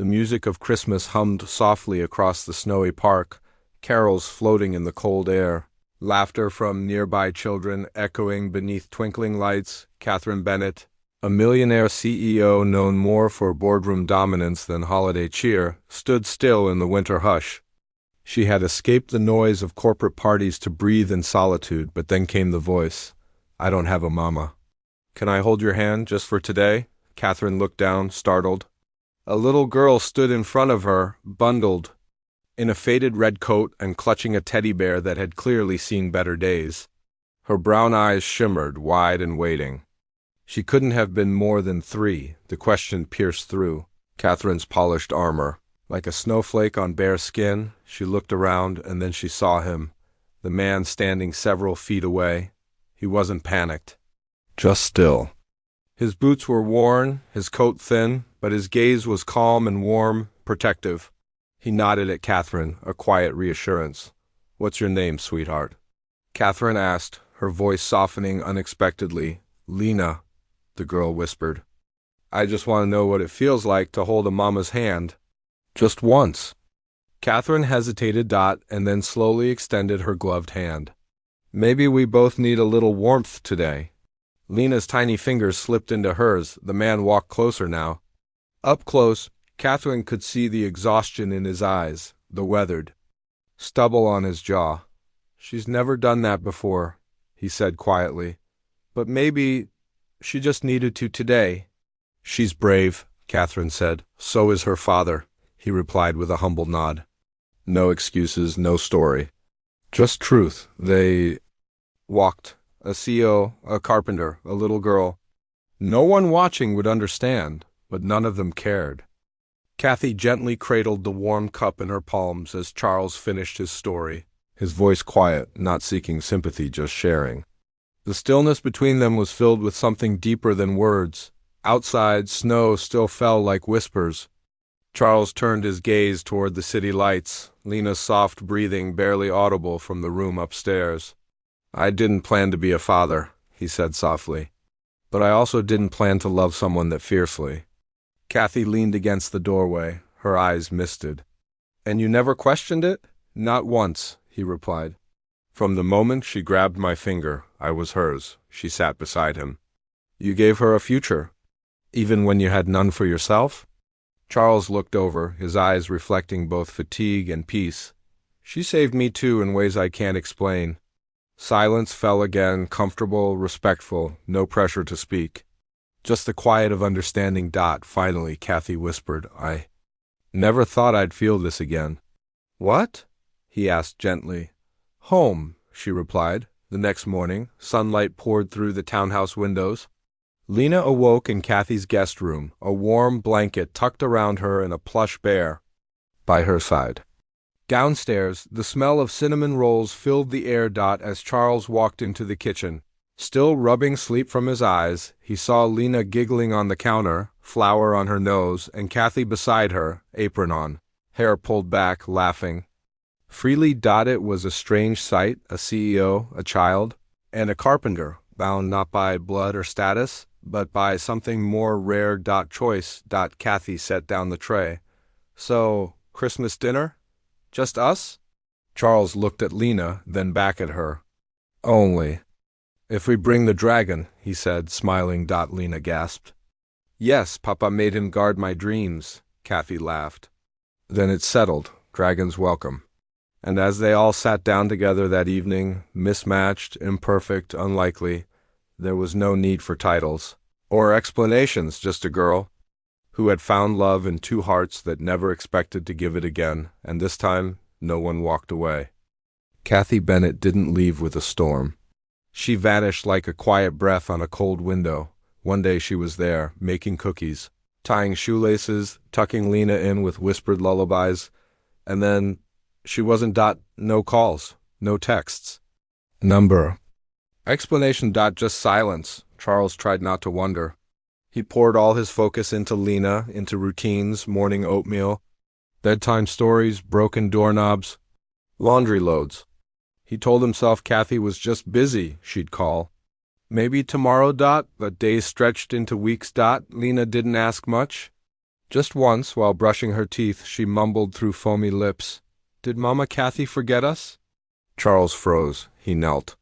The music of Christmas hummed softly across the snowy park, carols floating in the cold air, laughter from nearby children echoing beneath twinkling lights. Catherine Bennett, a millionaire CEO known more for boardroom dominance than holiday cheer, stood still in the winter hush. She had escaped the noise of corporate parties to breathe in solitude, but then came the voice. "I don't have a mama." "Can I hold your hand just for today?" Catherine looked down, startled. A little girl stood in front of her, bundled, in a faded red coat and clutching a teddy bear that had clearly seen better days. Her brown eyes shimmered, wide and waiting. She couldn't have been more than 3. The question pierced through Catherine's polished armor. Like a snowflake on bare skin, she looked around, and then she saw him, the man standing several feet away. He wasn't panicked, just still. His boots were worn, his coat thin, but his gaze was calm and warm, protective. He nodded at Catherine, a quiet reassurance. "What's your name, sweetheart?" Catherine asked, her voice softening unexpectedly. "Lena," the girl whispered. "I just want to know what it feels like to hold a mama's hand. Just once." Catherine hesitated, and then slowly extended her gloved hand. "Maybe we both need a little warmth today." Lena's tiny fingers slipped into hers. The man walked closer now. Up close, Catherine could see the exhaustion in his eyes, the weathered stubble on his jaw. "She's never done that before," he said quietly. "But maybe she just needed to today." "She's brave," Catherine said. "So is her father," he replied with a humble nod. "No excuses, no story. Just truth." They walked. A CO, a carpenter, a little girl. No one watching would understand, but none of them cared. Kathy gently cradled the warm cup in her palms as Charles finished his story, his voice quiet, not seeking sympathy, just sharing. The stillness between them was filled with something deeper than words. Outside, snow still fell like whispers. Charles turned his gaze toward the city lights, Lena's soft breathing barely audible from the room upstairs. "I didn't plan to be a father," he said softly. "But I also didn't plan to love someone that fiercely." Kathy leaned against the doorway, her eyes misted. "And you never questioned it?" "Not once," he replied. "From the moment she grabbed my finger, I was hers." She sat beside him. "You gave her a future, even when you had none for yourself?" Charles looked over, his eyes reflecting both fatigue and peace. "She saved me too in ways I can't explain." Silence fell again, comfortable, respectful, no pressure to speak. Just the quiet of understanding. Finally, Kathy whispered, "I never thought I'd feel this again." "What?" he asked gently. "Home," she replied. The next morning, sunlight poured through the townhouse windows. Lena awoke in Kathy's guest room, a warm blanket tucked around her and a plush bear by her side. Downstairs, the smell of cinnamon rolls filled the air. As Charles walked into the kitchen, still rubbing sleep from his eyes, he saw Lena giggling on the counter, flour on her nose, and Kathy beside her, apron on, hair pulled back, laughing freely. It was a strange sight, a CEO, a child, and a carpenter, bound not by blood or status, but by something more rare. Choice. Kathy set down the tray. "So, Christmas dinner? Just us?" Charles looked at Lena, then back at her. "Only if we bring the dragon," he said, smiling. Lena gasped. "Yes, Papa made him guard my dreams," Kathy laughed. "Then it's settled. Dragon's welcome." And as they all sat down together that evening, mismatched, imperfect, unlikely, there was no need for titles or explanations, just a girl who had found love in 2 hearts that never expected to give it again, and this time no one walked away. Kathy Bennett didn't leave with a storm. She vanished like a quiet breath on a cold window. One day she was there, making cookies, tying shoelaces, tucking Lena in with whispered lullabies, and then she wasn't. No calls, no texts. Number. Explanation. Just silence. Charles tried not to wonder. He poured all his focus into Lena, into routines, morning oatmeal, bedtime stories, broken doorknobs, laundry loads. He told himself Kathy was just busy, she'd call. Maybe tomorrow. But days stretched into weeks. Lena didn't ask much. Just once, while brushing her teeth, she mumbled through foamy lips, "Did Mama Kathy forget us?" Charles froze. He knelt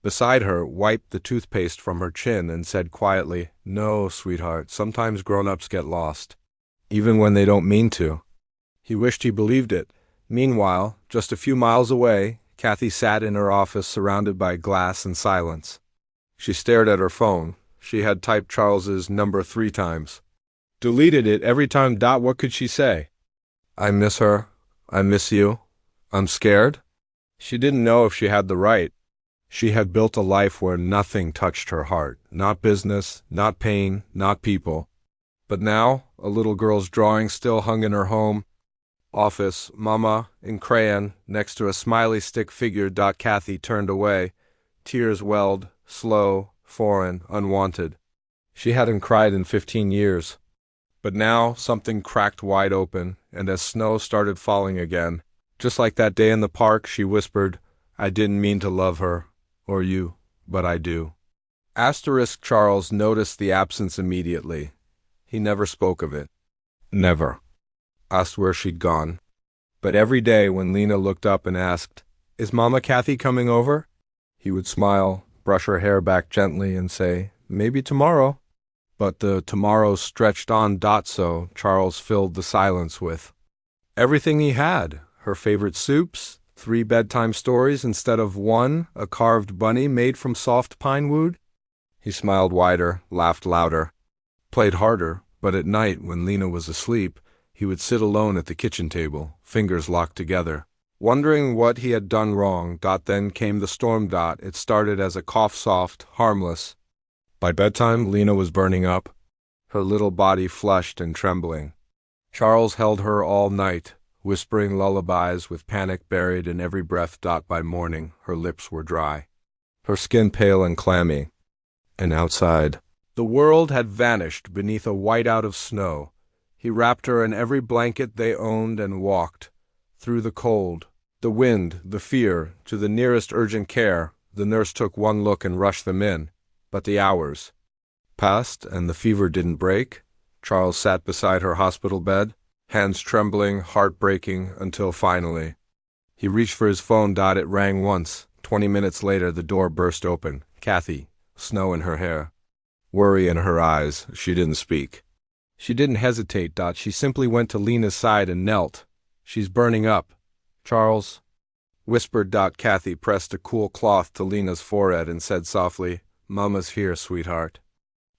beside her, wiped the toothpaste from her chin, and said quietly, "No, sweetheart, sometimes grown-ups get lost, even when they don't mean to." He wished he believed it. Meanwhile, just a few miles away, Kathy sat in her office surrounded by glass and silence. She stared at her phone. She had typed Charles's number 3 times. Deleted it every time. What could she say? I miss her. I miss you. I'm scared. She didn't know if she had the right. She had built a life where nothing touched her heart. Not business, not pain, not people. But now, a little girl's drawing still hung in her home office, Mama, in crayon, next to a smiley stick figure. Kathy turned away. Tears welled, slow, foreign, unwanted. She hadn't cried in 15 years. But now something cracked wide open, and as snow started falling again, just like that day in the park, she whispered, "I didn't mean to love her, or you, but I do." Charles noticed the absence immediately. He never spoke of it. Never. Asked where she'd gone. But every day when Lena looked up and asked, "Is Mama Kathy coming over?" he would smile, brush her hair back gently, and say, "Maybe tomorrow." But the tomorrow stretched on. So Charles filled the silence with everything he had, her favorite soups, 3 bedtime stories instead of 1, a carved bunny made from soft pine wood. He smiled wider, laughed louder, played harder, but at night, when Lena was asleep, he would sit alone at the kitchen table, fingers locked together, wondering what he had done wrong. Then came the storm. It started as a cough, soft, harmless. By bedtime, Lena was burning up, her little body flushed and trembling. Charles held her all night, whispering lullabies with panic buried in every breath. By morning, her lips were dry, her skin pale and clammy. And outside, the world had vanished beneath a whiteout of snow. He wrapped her in every blanket they owned and walked, through the cold, the wind, the fear, to the nearest urgent care. The nurse took one look and rushed them in. But the hours passed, and the fever didn't break. Charles sat beside her hospital bed, hands trembling, heart breaking, until finally he reached for his phone. It rang once. 20 minutes later, the door burst open. Kathy, snow in her hair, worry in her eyes. She didn't speak. She didn't hesitate. She simply went to Lena's side and knelt. "She's burning up." Charles whispered. Kathy pressed a cool cloth to Lena's forehead and said softly, "Mama's here, sweetheart."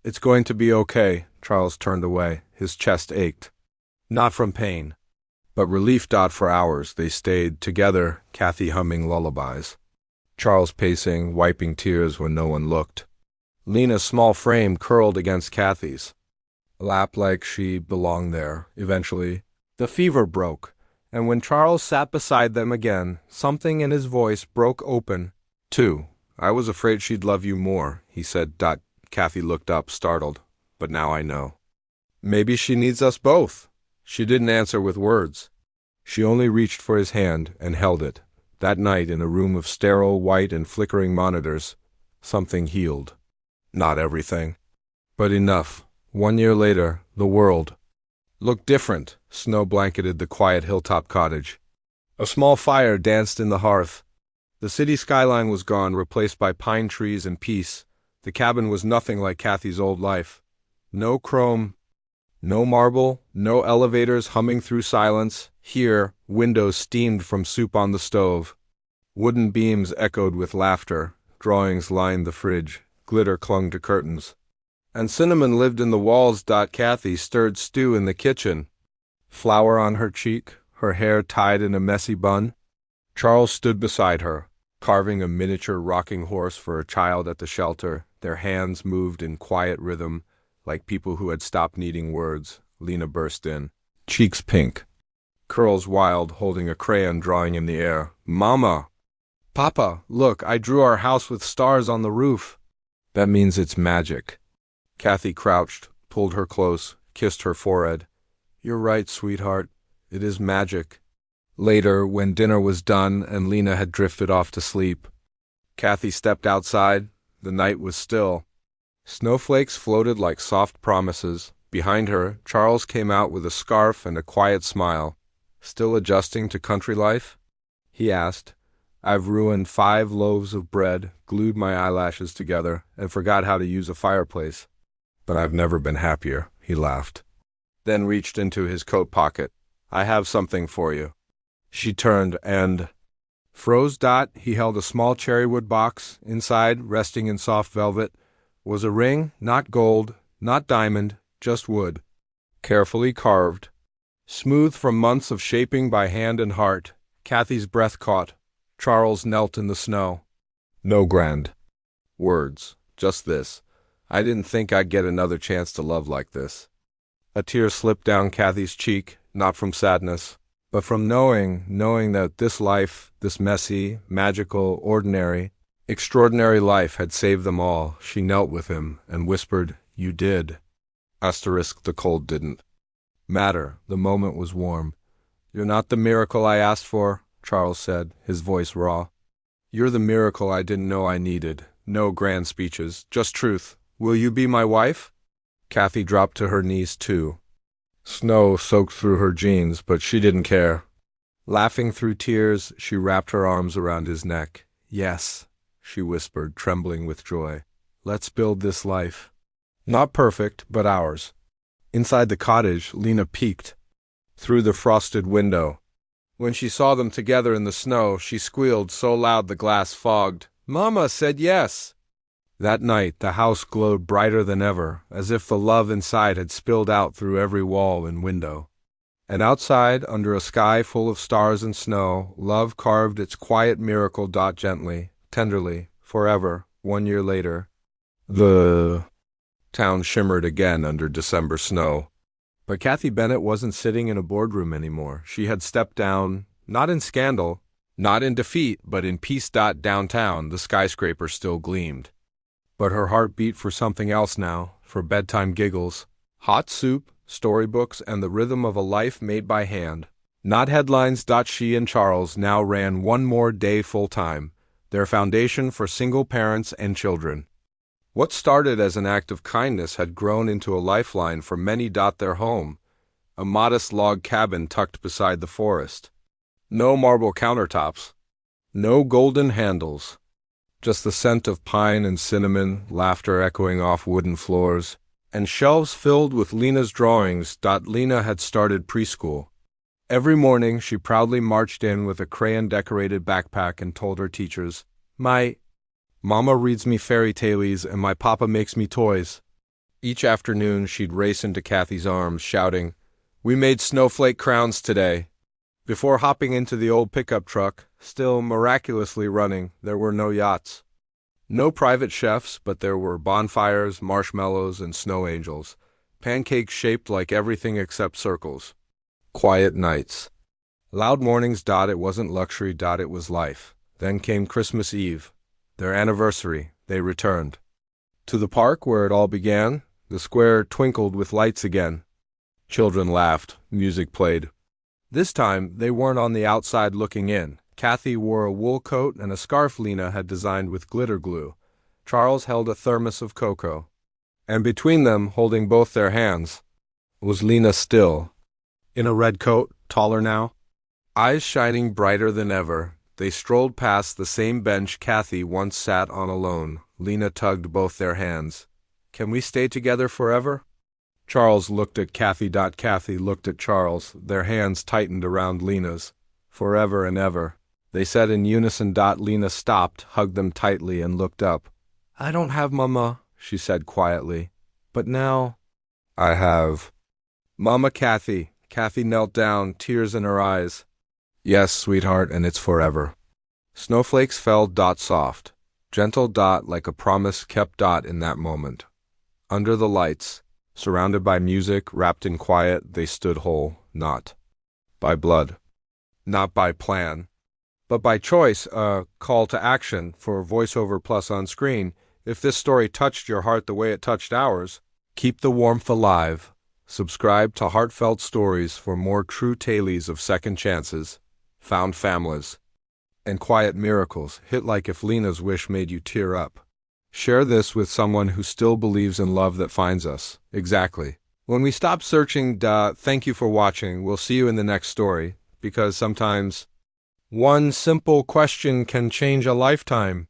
"It's going to be okay." Charles turned away. His chest ached. Not from pain, but relief. For hours they stayed together, Kathy humming lullabies, Charles pacing, wiping tears when no one looked. Lena's small frame curled against Kathy's lap like she belonged there. Eventually, the fever broke, and when Charles sat beside them again, something in his voice broke open. "Too. I was afraid she'd love you more," he said. Kathy looked up, startled. "But now I know. Maybe she needs us both." She didn't answer with words. She only reached for his hand and held it. That night, in a room of sterile white and flickering monitors, something healed. Not everything, but enough. 1 year later, the world looked different. Snow blanketed the quiet hilltop cottage. A small fire danced in the hearth. The city skyline was gone, replaced by pine trees and peace. The cabin was nothing like Kathy's old life. No chrome, no marble, no elevators humming through silence. Here, windows steamed from soup on the stove. Wooden beams echoed with laughter. Drawings lined the fridge. Glitter clung to curtains. And cinnamon lived in the walls. Kathy stirred stew in the kitchen, flour on her cheek, her hair tied in a messy bun. Charles stood beside her, carving a miniature rocking horse for a child at the shelter. Their hands moved in quiet rhythm, like people who had stopped needing words. Lena burst in, cheeks pink, curls wild, holding a crayon drawing in the air. "Mama! Papa, look, I drew our house with stars on the roof." "That means it's magic." Kathy crouched, pulled her close, kissed her forehead. "You're right, sweetheart. It is magic." Later, when dinner was done and Lena had drifted off to sleep, Kathy stepped outside. The night was still. Snowflakes floated like soft promises. Behind her, Charles came out with a scarf and a quiet smile. "Still adjusting to country life?" he asked. "I've ruined 5 loaves of bread, glued my eyelashes together, and forgot how to use a fireplace. But I've never been happier," he laughed. Then reached into his coat pocket. "I have something for you." She turned and froze. He held a small cherrywood box. Inside, resting in soft velvet, was a ring, not gold, not diamond, just wood. Carefully carved. Smooth from months of shaping by hand and heart. Kathy's breath caught. Charles knelt in the snow. "No grand words, just this. I didn't think I'd get another chance to love like this." A tear slipped down Kathy's cheek, not from sadness, but from knowing that this life, this messy, magical, ordinary, extraordinary life had saved them all. She knelt with him and whispered, "You did." The cold didn't matter. The moment was warm. "You're not the miracle I asked for," Charles said, his voice raw. "You're the miracle I didn't know I needed. No grand speeches, just truth. Will you be my wife?" Kathy dropped to her knees too. Snow soaked through her jeans, but she didn't care. Laughing through tears, she wrapped her arms around his neck. "Yes," she whispered, trembling with joy. "Let's build this life. Not perfect, but ours." Inside the cottage, Lena peeked through the frosted window. When she saw them together in the snow, she squealed so loud the glass fogged. "Mama said yes!" That night, the house glowed brighter than ever, as if the love inside had spilled out through every wall and window. And outside, under a sky full of stars and snow, love carved its quiet miracle. Gently, tenderly, forever. 1 year later, the town shimmered again under December snow. But Kathy Bennett wasn't sitting in a boardroom anymore. She had stepped down, not in scandal, not in defeat, but in peace. Downtown, the skyscraper still gleamed. But her heart beat for something else now, for bedtime giggles, hot soup, storybooks, and the rhythm of a life made by hand. Not headlines. She and Charles now ran one more day full-time, their foundation for single parents and children. What started as an act of kindness had grown into a lifeline for many. Their home, a modest log cabin tucked beside the forest. No marble countertops, no golden handles, just the scent of pine and cinnamon, laughter echoing off wooden floors, and shelves filled with Lena's drawings. Lena had started preschool. Every morning she proudly marched in with a crayon-decorated backpack and told her teachers, "My Mama reads me fairy tales and my papa makes me toys." Each afternoon she'd race into Kathy's arms, shouting, "We made snowflake crowns today." Before hopping into the old pickup truck, still miraculously running, there were no yachts. No private chefs, but there were bonfires, marshmallows, and snow angels. Pancakes shaped like everything except circles. Quiet nights. Loud mornings. It wasn't luxury. It was life. Then came Christmas Eve. Their anniversary. They returned to the park where it all began. The square twinkled with lights again. Children laughed. Music played. This time, they weren't on the outside looking in. Kathy wore a wool coat and a scarf Lena had designed with glitter glue. Charles held a thermos of cocoa. And between them, holding both their hands, was Lena still, in a red coat, taller now, eyes shining brighter than ever. They strolled past the same bench Kathy once sat on alone. Lena tugged both their hands. "Can we stay together forever?" Charles looked at Kathy. Kathy looked at Charles. Their hands tightened around Lena's. "Forever and ever," they said in unison. Lena stopped, hugged them tightly, and looked up. "I don't have Mama," she said quietly. "But now I have Mama." Kathy knelt down, tears in her eyes. "Yes, sweetheart, and it's forever." Snowflakes fell. Soft, gentle. Like a promise kept. In that moment, under the lights, surrounded by music, wrapped in quiet, they stood whole, not by blood, not by plan, but by choice. A call to action for VoiceOver Plus on screen. If this story touched your heart the way it touched ours, keep the warmth alive. Subscribe to Heartfelt Stories for more true tales of second chances, found families, and quiet miracles. Hit like if Lena's wish made you tear up. Share this with someone who still believes in love that finds us, exactly When we stop searching, thank you for watching. We'll see you in the next story, because sometimes one simple question can change a lifetime.